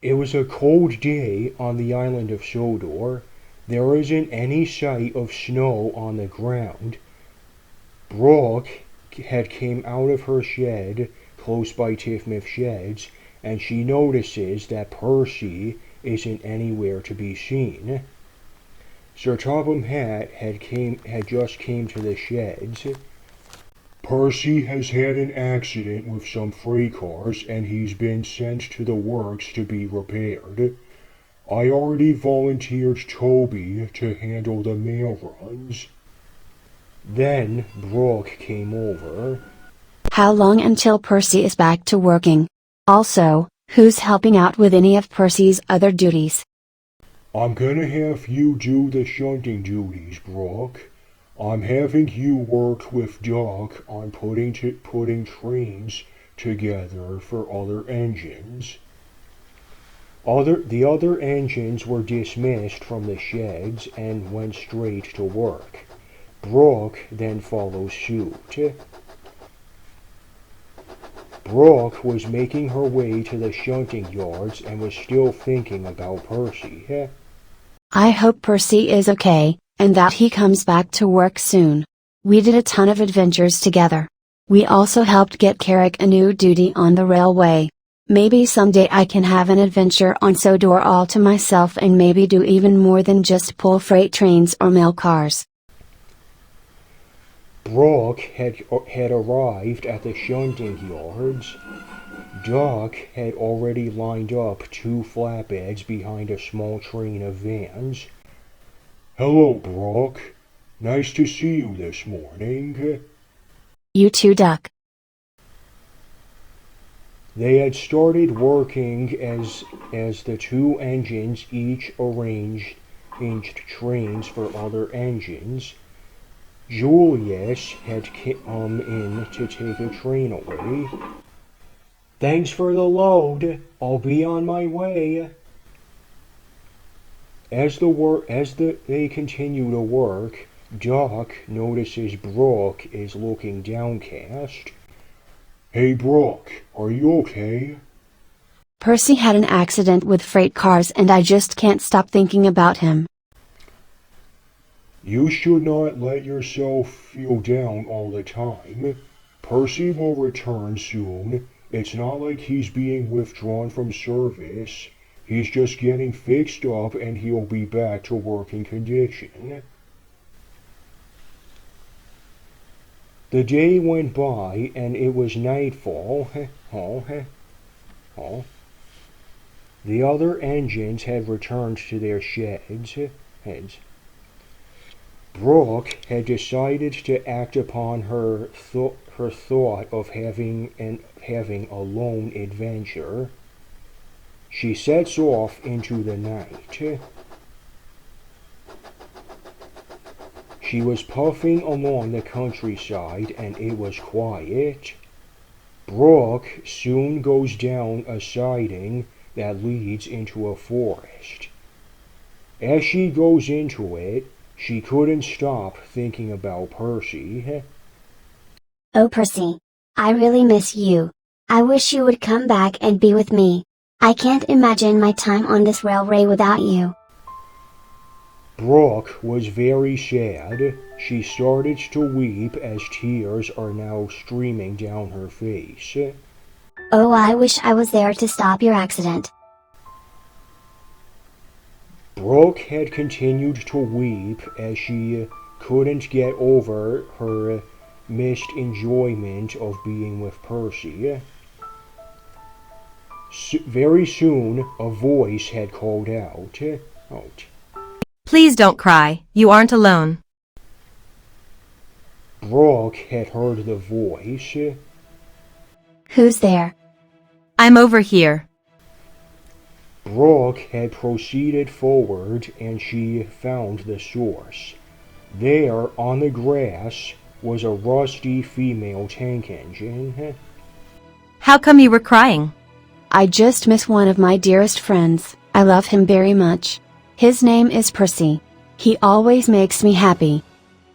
It was a cold day on the island of Sodor. There isn't any sight of snow on the ground. Brooke had came out of her shed close by Topham Sheds, and she notices that Percy isn't anywhere to be seen. Sir Topham Hatt had just came to the sheds. Percy has had an accident with some freight cars and he's been sent to the works to be repaired. I already volunteered Toby to handle the mail runs. Then Brooke came over. How long until Percy is back to working? Also, who's helping out with any of Percy's other duties? I'm gonna have you do the shunting duties, Brooke. I'm having you work with Doc on putting trains together for other engines. The other engines were dismissed from the sheds and went straight to work. Brooke then follows suit. Brooke was making her way to the shunting yards and was still thinking about Percy. I hope Percy is okay, and that he comes back to work soon. We did a ton of adventures together. We also helped get Carrick a new duty on the railway. Maybe someday I can have an adventure on Sodor all to myself and maybe do even more than just pull freight trains or mail cars. Brooke had arrived at the shunting yards. Doc had already lined up two flatbeds behind a small train of vans. Hello, Brooke. Nice to see you this morning. You too, Duck. They had started working as the two engines each arranged trains for other engines. Julius had come in to take a train away. Thanks for the load. I'll be on my way. As they continue to work, Doc notices Brooke is looking downcast. Hey Brooke, are you okay? Percy had an accident with freight cars and I just can't stop thinking about him. You should not let yourself feel down all the time. Percy will return soon. It's not like he's being withdrawn from service. He's just getting fixed up and he'll be back to working condition. The day went by and it was nightfall. The other engines had returned to their sheds. Brooke had decided to act upon her thought of having a lone adventure. She sets off into the night. She was puffing along the countryside and it was quiet. Brooke soon goes down a siding that leads into a forest. As she goes into it, she couldn't stop thinking about Percy. Oh Percy, I really miss you. I wish you would come back and be with me. I can't imagine my time on this railway without you. Brooke was very sad. She started to weep as tears are now streaming down her face. Oh, I wish I was there to stop your accident. Brooke had continued to weep as she couldn't get over her missed enjoyment of being with Percy. Very soon, a voice had called out. Please don't cry. You aren't alone. Brooke had heard the voice. Who's there? I'm over here. Brooke had proceeded forward and she found the source. There, on the grass, was a rusty female tank engine. How come you were crying? I just miss one of my dearest friends. I love him very much. His name is Percy. He always makes me happy.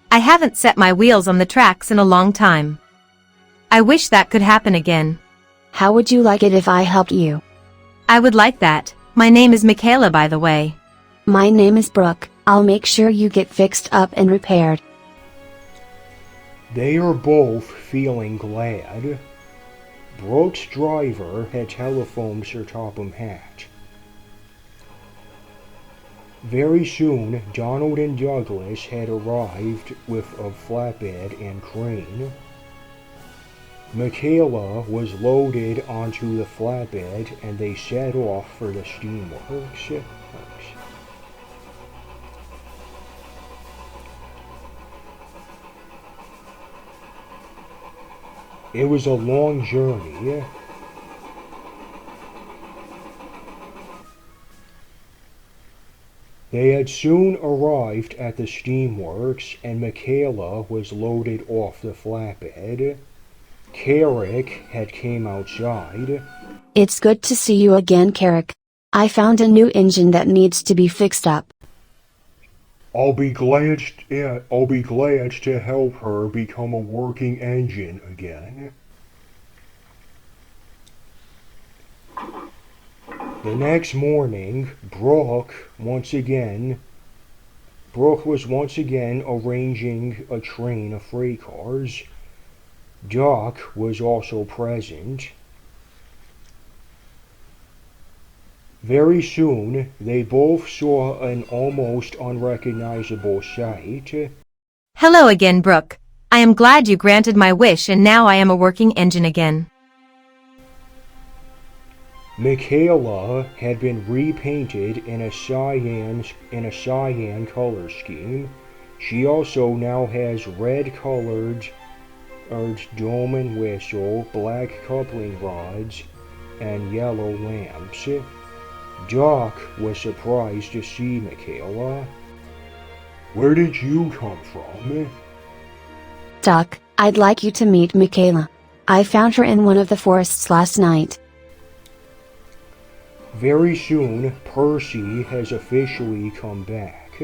I haven't set my wheels on the tracks in a long time. I wish that could happen again. How would you like it if I helped you? I would like that. My name is Mikaela, by the way. My name is Brooke. I'll make sure you get fixed up and repaired. They are both feeling glad. Brooke's driver had telephoned Sir Topham Hatt. Very soon, Donald and Douglas had arrived with a flatbed and crane. Mikaela was loaded onto the flatbed and they set off for the steamworks. It was a long journey. They had soon arrived at the steamworks and Mikaela was loaded off the flatbed. Carrick had came outside. It's good to see you again, Carrick. I found a new engine that needs to be fixed up. I'll be glad to help her become a working engine again. The next morning, Brooke was once again arranging a train of freight cars. Doc was also present. Very soon, they both saw an almost unrecognizable sight. Hello again, Brooke. I am glad you granted my wish and now I am a working engine again. Mikaela had been repainted in a cyan color scheme. She also now has red-colored dome and whistle, black coupling rods, and yellow lamps. Doc was surprised to see Mikaela. Where did you come from? Doc, I'd like you to meet Mikaela. I found her in one of the forests last night. Very soon, Percy has officially come back.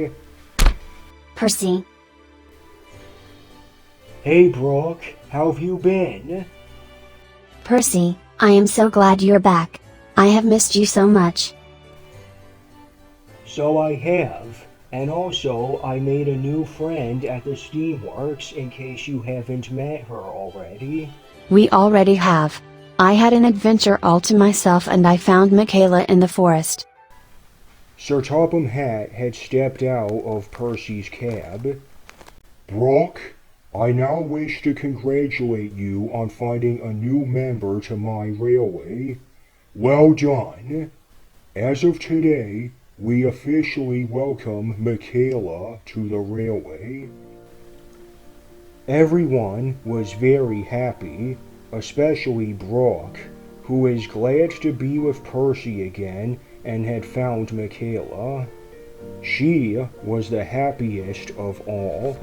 Percy. Hey Brooke, how have you been? Percy, I am so glad you're back. I have missed you so much. So I have. And also, I made a new friend at the steamworks in case you haven't met her already. We already have. I had an adventure all to myself and I found Mikaela in the forest. Sir Topham Hatt had stepped out of Percy's cab. Brooke, I now wish to congratulate you on finding a new member to my railway. Well done. As of today, we officially welcome Mikaela to the railway. Everyone was very happy, especially Brooke, who is glad to be with Percy again and had found Mikaela. She was the happiest of all.